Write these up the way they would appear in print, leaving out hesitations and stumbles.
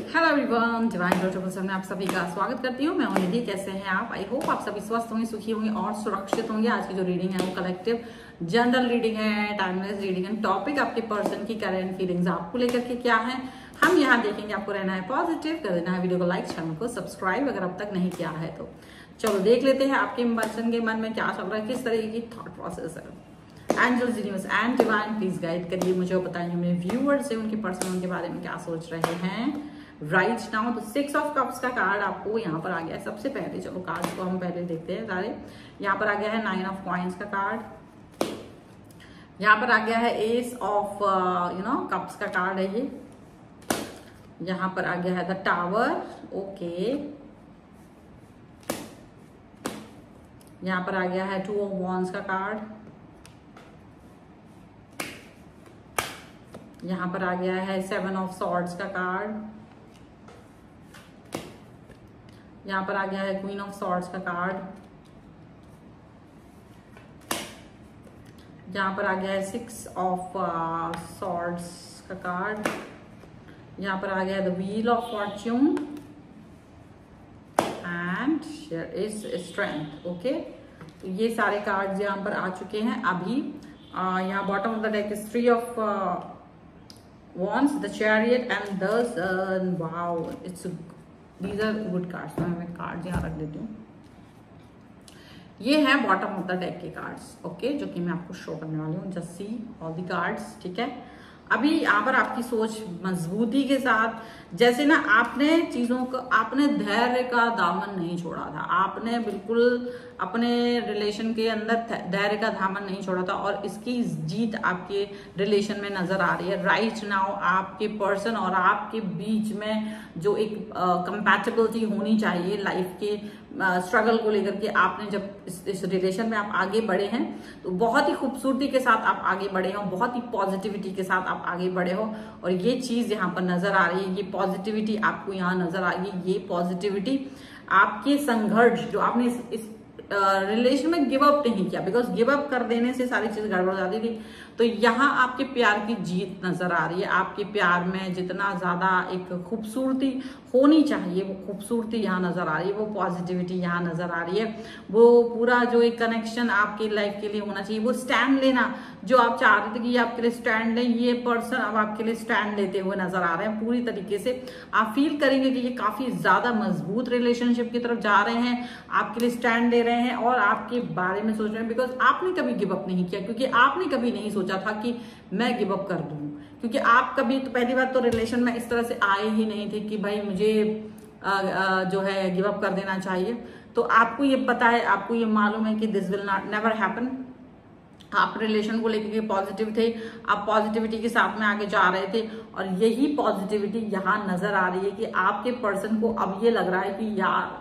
Hello everyone, divine protocols में आप सभी का स्वागत करती हूँ। मैं हूं निधि। कैसे हैं आप? आई होप आप सभी स्वस्थ होंगे, सुखी होंगे और सुरक्षित होंगे। आज की जो रीडिंग है वो कलेक्टिव जनरल रीडिंग है, टाइमलेस रीडिंग है। टॉपिक आपके पर्सन की करंट फीलिंग्स आपको लेकर के क्या है, हम यहाँ देखेंगे। आपको रहना है पॉजिटिव, कर देना है वीडियो को लाइक, चैनल को सब्सक्राइब अगर अब तक नहीं किया है तो। चलो देख लेते हैं आपके पर्सन के मन में क्या चल रहा है, किस तरीके की थॉट प्रोसेस है। Angels, universe and divine please guide करिए मुझे और बताइए मेरे व्यूअर्स से उनके पर्सन उनके बारे में क्या सोच रहे हैं राइट नाउ। तो 6 ऑफ कप्स का कार्ड आपको यहाँ पर आ गया है। सबसे पहले चलो कार्ड को हम पहले देखते हैं सारे। यहाँ पर आ गया है 9 ऑफ कॉइंस का कार्ड। यहाँ पर आ गया है एस ऑफ कप्स का कार्ड है ये। यहाँ पर आ गया है द टावर। ओके, यहाँ पर आ गया है 2 ऑफ वॉन्ड्स का कार्ड। यहाँ पर आ गया है 7 ऑफ सॉर्ड्स का कार्ड। यहाँ पर आ गया है क्वीन ऑफ सॉर्ड्स का कार्ड। यहाँ पर आ गया है 6 ऑफ सॉर्ड्स का कार्ड। यहाँ पर आ गया है the wheel of Fortune and here is strength. Okay, तो ये सारे कार्ड्स यहाँ पर आ चुके हैं अभी। यहाँ bottom of the deck is 3 of wands, the chariot and the sun. wow, these are good cards। मैं कार्ड यहाँ रख देती हूँ। ये है बॉटम ऑफ द डेक के कार्ड्स। ओके, जो कि मैं आपको शो करने वाली हूँ। Just see all the cards. ठीक है, अभी यहाँ पर आपकी सोच मजबूती के साथ, जैसे ना आपने चीजों को, आपने धैर्य का दामन नहीं छोड़ा था। आपने बिल्कुल अपने रिलेशन के अंदर धैर्य का दामन नहीं छोड़ा था और इसकी जीत आपके रिलेशन में नजर आ रही है राइट नाउ। आपके पर्सन और आपके बीच में जो एक कंपैटिबिलिटी होनी चाहिए लाइफ के स्ट्रगल को लेकर के, आपने जब इस रिलेशन में आप आगे बढ़े हैं तो बहुत ही खूबसूरती के साथ आप आगे बढ़े हो, बहुत ही पॉजिटिविटी के साथ आप आगे बढ़े हो और ये चीज यहाँ पर नजर आ रही है। ये पॉजिटिविटी आपको यहाँ नजर आ रही है। ये पॉजिटिविटी आपके संघर्ष जो आपने इस रिलेशन में गिव अप नहीं किया, बिकॉज गिव अप कर देने से सारी चीज गड़बड़ हो जाती थी। तो यहाँ आपके प्यार की जीत नजर आ रही है। आपके प्यार में जितना ज्यादा एक खूबसूरती होनी चाहिए वो खूबसूरती यहाँ नजर आ रही है, वो पॉजिटिविटी यहाँ नजर आ रही है। वो पूरा जो एक कनेक्शन आपकी लाइफ के लिए होना चाहिए, वो स्टैंड लेना जो आप चाह रहे थे कि ये आपके लिए स्टैंड लें, ये पर्सन अब आपके लिए स्टैंड लेते हुए नजर आ रहे हैं। पूरी तरीके से आप फील करेंगे कि ये काफी ज्यादा मजबूत रिलेशनशिप की तरफ जा रहे हैं, आपके लिए स्टैंड ले रहे हैं और आपके बारे में सोच रहे हैं। बिकॉज आपने कभी गिव अप नहीं किया, क्योंकि आपने कभी नहीं सोचा था कि मैं गिव अप कर दूं। क्योंकि आप कभी तो पहली बात तो रिलेशन में इस तरह से आए ही नहीं थे कि भाई मुझे जो है गिव अप कर देना चाहिए। तो आपको ये पता है, आपको ये मालूम है कि this will not never happen. आप रिलेशन को लेकर पॉजिटिव थे, आप पॉजिटिविटी के साथ में आगे जा रहे थे और यही पॉजिटिविटी यहाँ नजर आ रही है कि आपके पर्सन को अब ये लग रहा है कि यार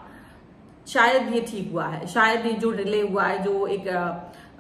शायद ये ठीक हुआ है, शायद ये जो डिले हुआ है, जो एक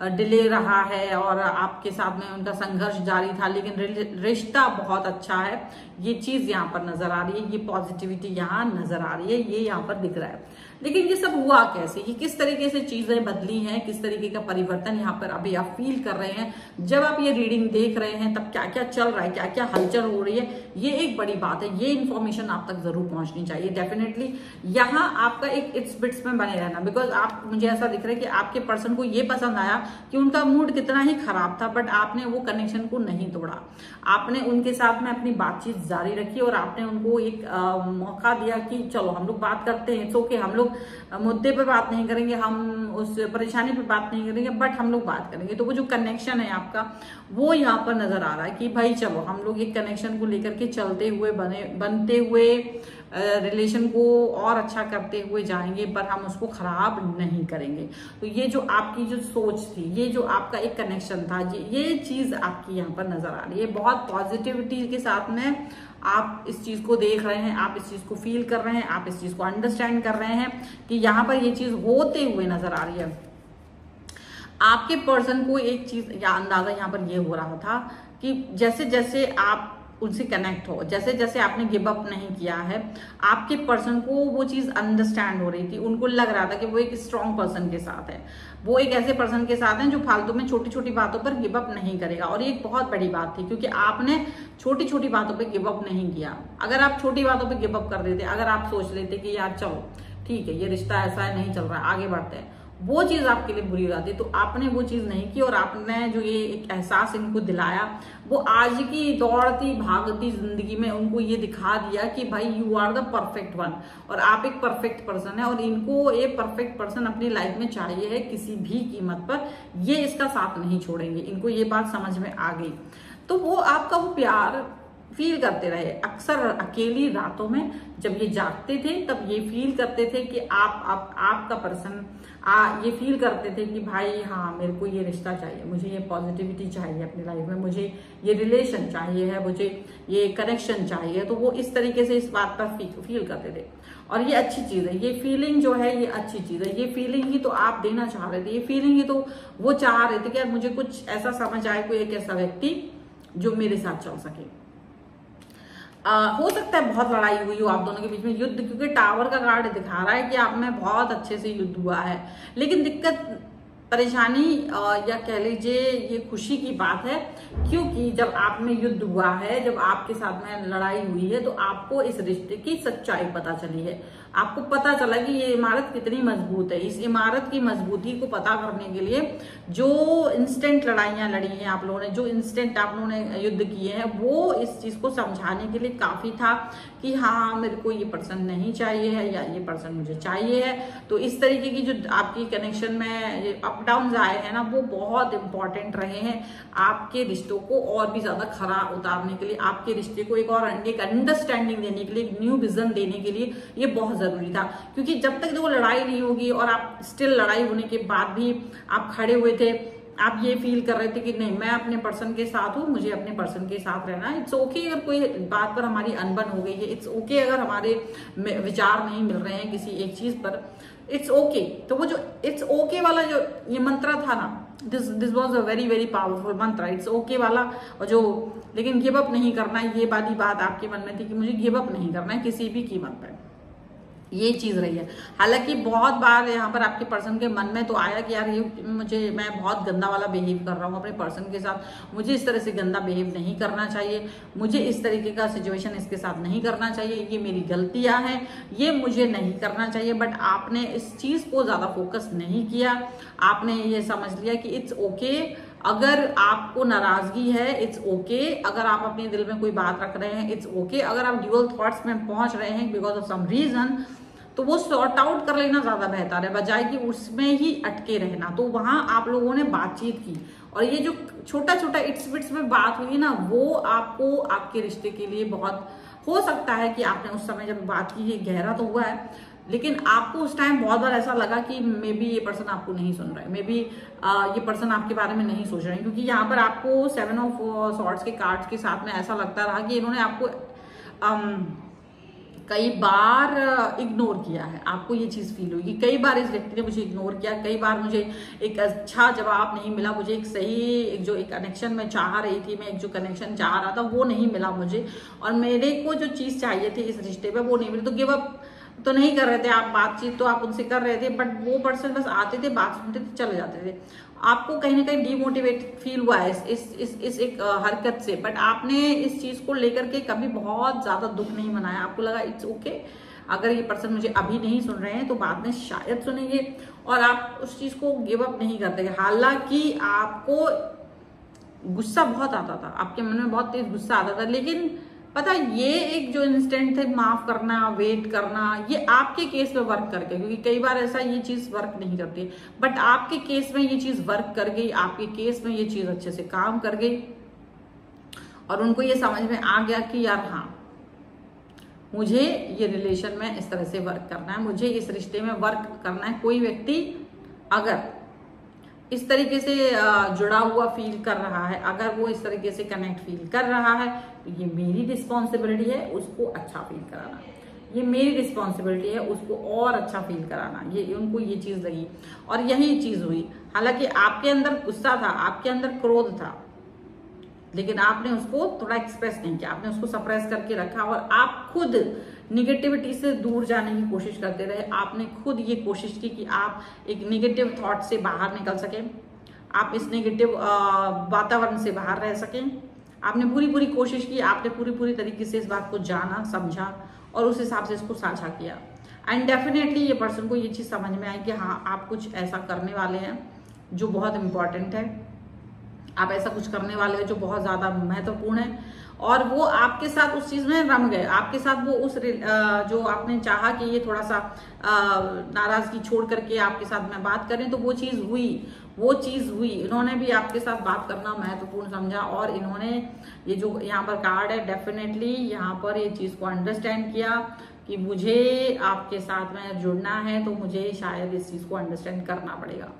डिले रहा है और आपके साथ में उनका संघर्ष जारी था, लेकिन रिश्ता बहुत अच्छा है। ये चीज यहाँ पर नजर आ रही है, ये पॉजिटिविटी यहाँ नजर आ रही है, ये यहाँ पर दिख रहा है। लेकिन ये सब हुआ कैसे, ये किस तरीके से चीजें बदली हैं, किस तरीके का परिवर्तन यहाँ पर अभी आप फील कर रहे हैं। जब आप ये रीडिंग देख रहे हैं तब क्या क्या चल रहा है, क्या क्या हलचल हो रही है, ये एक बड़ी बात है। ये इन्फॉर्मेशन आप तक जरूर पहुंचनी चाहिए डेफिनेटली। यहाँ आपका एक इट्स बिट्स में बने रहना, बिकॉज आप, मुझे ऐसा दिख रहा है कि आपके पर्सन को ये पसंद आया कि उनका मूड कितना ही खराब था, बट आपने वो कनेक्शन को नहीं तोड़ा। आपने उनके साथ में अपनी बातचीत जारी रखी और आपने उनको एक मौका दिया कि चलो हम लोग बात करते हैं। इट्स ओके, हम लोग मुद्दे पे बात नहीं करेंगे, हम उस परेशानी पे बात नहीं करेंगे, बट हम लोग बात करेंगे। तो वो जो कनेक्शन है आपका वो यहाँ पर नजर आ रहा है कि भाई चलो हम लोग एक कनेक्शन को लेकर के चलते हुए बनते हुए रिलेशन को और अच्छा करते हुए जाएंगे, पर हम उसको खराब नहीं करेंगे। तो ये जो आपकी जो सोच थी, ये जो आपका एक कनेक्शन था, ये चीज आपकी यहाँ पर नजर आ रही है। बहुत पॉजिटिविटी के साथ में आप इस चीज को देख रहे हैं, आप इस चीज को फील कर रहे हैं, आप इस चीज को अंडरस्टैंड कर रहे हैं कि यहाँ पर ये चीज होते हुए नजर आ रही है। आपके पर्सन को एक चीज या अंदाजा यहाँ पर ये हो रहा था कि जैसे जैसे आप उनसे कनेक्ट हो, जैसे जैसे आपने गिव अप नहीं किया है, आपके पर्सन को वो चीज अंडरस्टैंड हो रही थी। उनको लग रहा था कि वो एक स्ट्रॉन्ग पर्सन के साथ है, वो एक ऐसे पर्सन के साथ हैं जो फालतू में छोटी छोटी बातों पर गिव अप नहीं करेगा। और ये एक बहुत बड़ी बात थी, क्योंकि आपने छोटी छोटी बातों पे गिव अप नहीं किया। अगर आप छोटी बातों पे गिव अप कर देते, अगर आप सोच लेते कि यार चलो ठीक है ये रिश्ता ऐसा है, नहीं चल रहा है, आगे बढ़ते हैं, वो चीज आपके लिए बुरी हो जाती। तो आपने वो चीज नहीं की और आपने जो ये एक एहसास इनको दिलाया, वो आज की दौड़ती भागती जिंदगी में उनको ये दिखा दिया कि भाई you are the perfect one, और आप एक परफेक्ट पर्सन है और इनको ये परफेक्ट पर्सन अपनी लाइफ में चाहिए है किसी भी कीमत पर। ये इसका साथ नहीं छोड़ेंगे, इनको ये बात समझ में आ गई। तो वो आपका वो प्यार फील करते रहे। अक्सर अकेली रातों में जब ये जागते थे तब ये फील करते थे कि आपका पर्सन ये फील करते थे कि भाई हाँ मेरे को ये रिश्ता चाहिए, मुझे ये पॉजिटिविटी चाहिए अपनी लाइफ में, मुझे ये रिलेशन चाहिए है, मुझे ये कनेक्शन चाहिए। तो वो इस तरीके से इस बात पर फील करते थे और ये अच्छी चीज है। ये फीलिंग जो है ये अच्छी चीज है। ये फीलिंग ही तो आप देना चाह रहे थे, ये फीलिंग ही तो वो चाह रहे थे कि यार मुझे कुछ ऐसा समझ आए, कोई एक ऐसा व्यक्ति जो मेरे साथ चल सके। हो सकता है बहुत लड़ाई हुई हो आप दोनों के बीच में, युद्ध, क्योंकि टावर का कार्ड दिखा रहा है कि आप में बहुत अच्छे से युद्ध हुआ है। लेकिन दिक्कत परेशानी या कह लीजिए ये खुशी की बात है, क्योंकि जब आप में युद्ध हुआ है, जब आपके साथ में लड़ाई हुई है, तो आपको इस रिश्ते की सच्चाई पता चली है। आपको पता चला कि ये इमारत कितनी मजबूत है। इस इमारत की मजबूती को पता करने के लिए जो इंस्टेंट लड़ाइयां लड़ी हैं आप लोगों ने, जो इंस्टेंट आप लोगों ने युद्ध किए हैं, वो इस चीज को समझाने के लिए काफी था कि हाँ मेरे को ये पर्सन नहीं चाहिए है या ये पर्सन मुझे चाहिए है। तो इस तरीके की जो आपकी कनेक्शन में अप डाउन आए हैं ना, वो बहुत इंपॉर्टेंट रहे हैं आपके रिश्तों को और भी ज्यादा खरा उतारने के लिए, आपके रिश्ते को एक और एक अंडरस्टैंडिंग देने के लिए, एक न्यू विजन देने के लिए ये बहुत जरूरी था। क्योंकि जब तक वो लड़ाई नहीं होगी और आप स्टिल लड़ाई होने के बाद भी आप खड़े हुए थे, आप ये फील कर रहे थे कि नहीं मैं अपने पर्सन के साथ हूँ, मुझे अपने पर्सन के साथ रहना है। इट्स ओके अगर कोई बात पर हमारी अनबन हो गई है, इट्स ओके अगर हमारे विचार नहीं मिल रहे हैं किसी एक चीज पर, इट्स ओके। तो वो जो इट्स ओके वाला जो ये मंत्र था ना, this was a very very powerful मंत्र, इट्स ओके वाला। और जो लेकिन गिव अप नहीं करना, ये वाली बात आपके मन में थी कि मुझे गिव अप नहीं करना है किसी भी कीमत पर, ये चीज रही है। हालांकि बहुत बार यहाँ पर आपके पर्सन के मन में तो आया कि यार ये मैं बहुत गंदा वाला बिहेव कर रहा हूँ अपने पर्सन के साथ, मुझे इस तरह से गंदा बिहेव नहीं करना चाहिए, मुझे इस तरीके का सिचुएशन इसके साथ नहीं करना चाहिए, ये मेरी गलतियां हैं, ये मुझे नहीं करना चाहिए। बट आपने इस चीज को ज्यादा फोकस नहीं किया, आपने ये समझ लिया कि इट्स ओके अगर आपको नाराजगी है, इट्स ओके अगर आप अपने दिल में कोई बात रख रहे हैं, इट्स ओके अगर आप ड्यूअल थॉट्स में पहुंच रहे हैं बिकॉज ऑफ सम रीजन, तो वो सॉर्ट आउट कर लेना ज्यादा बेहतर है बजाय कि उसमें ही अटके रहना। तो वहां आप लोगों ने बातचीत की और ये जो छोटा छोटा इट्स बिट्स में बात हुई ना, वो आपको आपके रिश्ते के लिए बहुत, हो सकता है कि आपने उस समय जब बात की है गहरा तो हुआ है, लेकिन आपको उस टाइम बहुत बार ऐसा लगा कि मे बी ये पर्सन आपको नहीं सुन रहा है, मे बी ये पर्सन आपके बारे में नहीं सोच रहे हैं। क्योंकि यहाँ पर आपको 7 ऑफ सॉर्ड्स के कार्ड्स के साथ में ऐसा लगता रहा कि इन्होंने आपको कई बार इग्नोर किया है। आपको ये चीज फील हुई कि कई बार इस व्यक्ति ने मुझे इग्नोर किया, कई बार मुझे एक अच्छा जवाब नहीं मिला, मुझे एक सही जो एक कनेक्शन मैं चाह रही थी, मैं एक जो कनेक्शन चाह रहा था वो नहीं मिला मुझे, और मेरे को जो चीज चाहिए थी इस रिश्ते पे वो नहीं मिली। तो गिव अप तो नहीं कर रहे थे आप, बातचीत तो आप उनसे कर रहे थे, बट वो पर्सन बस आते थे, बात सुनते थे, चले जाते थे। आपको कहीं ना कहीं डीमोटिवेट फील हुआ है इस एक हरकत से, बट आपने इस चीज को लेकर के कभी बहुत ज्यादा दुख नहीं मनाया। आपको लगा इट्स ओके अगर ये पर्सन मुझे अभी नहीं सुन रहे हैं तो बाद में शायद सुनेंगे, और आप उस चीज को गिव अप नहीं करते। हालांकि आपको गुस्सा बहुत आता था, आपके मन में बहुत तेज गुस्सा आता था, लेकिन पता ये एक जो इंस्टेंट थे माफ करना, वेट करना, ये आपके केस में वर्क कर गया। क्योंकि कई बार ऐसा ये चीज वर्क नहीं करती, बट आपके केस में ये चीज वर्क कर गई, आपके केस में ये चीज अच्छे से काम कर गई, और उनको ये समझ में आ गया कि यार हाँ मुझे ये रिलेशन में इस तरह से वर्क करना है, मुझे इस रिश्ते में वर्क करना है। कोई व्यक्ति अगर इस तरीके से जुड़ा हुआ फील कर रहा है, अगर वो इस तरीके से कनेक्ट फील कर रहा है, तो ये मेरी रिस्पॉन्सिबिलिटी है उसको अच्छा फील कराना, ये मेरी रिस्पॉन्सिबिलिटी है उसको और अच्छा फील कराना। ये उनको ये चीज लगी और यही चीज हुई। हालांकि आपके अंदर गुस्सा था, आपके अंदर क्रोध था, लेकिन आपने उसको थोड़ा एक्सप्रेस नहीं किया, आपने उसको सप्रेस करके रखा, और आप खुद निगेटिविटी से दूर जाने की कोशिश करते रहे। आपने खुद ये कोशिश की कि आप एक निगेटिव थॉट से बाहर निकल सकें, आप इस निगेटिव वातावरण से बाहर रह सकें, आपने पूरी कोशिश की, आपने पूरी तरीके से इस बात को जाना, समझा और उस हिसाब से इसको साझा किया। एंड डेफिनेटली ये पर्सन को ये चीज़ समझ में आई कि हाँ, आप कुछ ऐसा करने वाले हैं जो बहुत इम्पॉर्टेंट है, आप ऐसा कुछ करने वाले हो जो बहुत ज़्यादा महत्वपूर्ण है, और वो आपके साथ उस चीज़ में रम गए, आपके साथ वो उस जो आपने चाहा कि ये थोड़ा सा नाराज़गी छोड़ करके आपके साथ में बात करें, तो वो चीज़ हुई। इन्होंने भी आपके साथ बात करना महत्वपूर्ण समझा, और इन्होंने ये जो यहाँ पर कार्ड है, डेफिनेटली यहाँ पर ये चीज़ को अंडरस्टैंड किया कि मुझे आपके साथ में जुड़ना है, तो मुझे शायद इस चीज़ को अंडरस्टैंड करना पड़ेगा।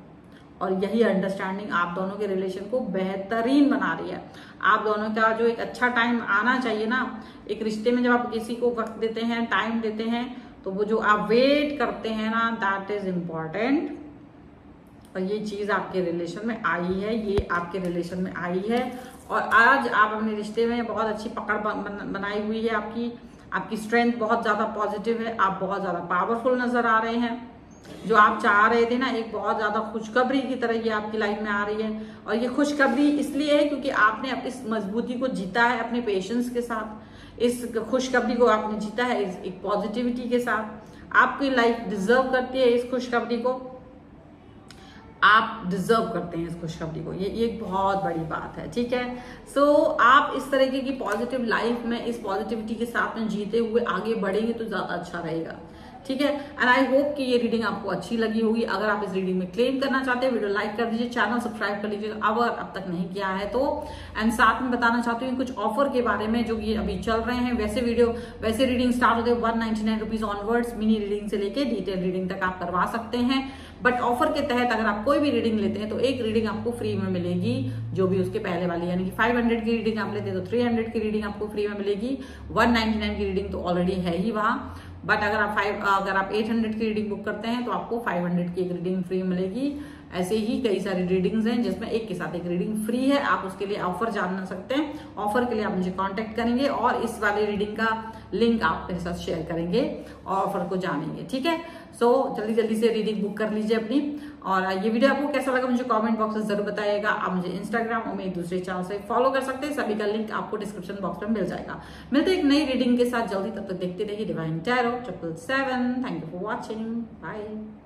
और यही अंडरस्टैंडिंग आप दोनों के रिलेशन को बेहतरीन बना रही है। आप दोनों का जो एक अच्छा टाइम आना चाहिए ना एक रिश्ते में, जब आप किसी को वक्त देते हैं, टाइम देते हैं, तो वो जो आप वेट करते हैं ना, दैट इज इम्पॉर्टेंट। और ये चीज़ आपके रिलेशन में आई है, ये आपके रिलेशन में आई है, और आज आप अपने रिश्ते में बहुत अच्छी पकड़ बनाई हुई है। आपकी स्ट्रेंथ बहुत ज़्यादा पॉजिटिव है, आप बहुत ज़्यादा पावरफुल नज़र आ रहे हैं। जो आप चाह रहे थे ना, एक बहुत ज़्यादा खुशखबरी की तरह ये आपकी लाइफ में आ रही है, और ये खुशखबरी इसलिए है क्योंकि आपने इस मजबूती को जीता है अपने पेशेंस के साथ, इस खुशखबरी को आपने जीता है एक पॉजिटिविटी के साथ। आपकी लाइफ डिजर्व करती है इस खुशखबरी को, आप डिजर्व करते हैं इस खुशखबरी को, ये एक बहुत बड़ी बात है, ठीक है। सो आप इस तरीके की पॉजिटिव लाइफ में इस पॉजिटिविटी के साथ में जीते हुए आगे बढ़ेंगे तो ज्यादा अच्छा रहेगा, ठीक है। एंड आई होप कि ये रीडिंग आपको अच्छी लगी होगी। अगर आप इस रीडिंग में क्लेम करना चाहते हैं, वीडियो लाइक कर दीजिए, चैनल सब्सक्राइब कर लीजिए अगर अब तक नहीं किया है तो। एंड साथ में बताना चाहती हूँ कुछ ऑफर के बारे में जो ये अभी चल रहे हैं। वैसे रीडिंग स्टार्ट होते हैं 199 रुपीज ऑनवर्ड्स, मिनी रीडिंग से लेके डिटेल रीडिंग तक आप करवा सकते हैं। बट ऑफर के तहत अगर आप कोई भी रीडिंग लेते हैं तो एक रीडिंग आपको फ्री में मिलेगी, जो भी उसके पहले वाली, यानी कि 500 की रीडिंग आप लेते हैं तो 300 की रीडिंग आपको फ्री में मिलेगी। 199 की रीडिंग तो ऑलरेडी है ही वहां, बट अगर आप 800 की रीडिंग बुक करते हैं तो आपको 500 की एक रीडिंग फ्री मिलेगी। ऐसे ही कई सारी रीडिंग्स हैं जिसमें एक के साथ एक रीडिंग फ्री है। आप उसके लिए ऑफर जान सकते हैं, ऑफर के लिए आप मुझे कांटेक्ट करेंगे और इस वाले रीडिंग का लिंक आप मेरे साथ शेयर करेंगे और ऑफर को जानेंगे, ठीक है। सो जल्दी से रीडिंग बुक कर लीजिए अपनी। और ये वीडियो आपको कैसा लगा मुझे कमेंट बॉक्स में जरूर बताइएगा। आप मुझे इंस्टाग्राम और मेरे दूसरे चैनल से फॉलो कर सकते हैं, सभी का लिंक आपको डिस्क्रिप्शन बॉक्स में मिल जाएगा। मिलते एक नई रीडिंग के साथ जल्दी, तब तक देखते रहिए divine tarot 777। Thank you for watching, bye.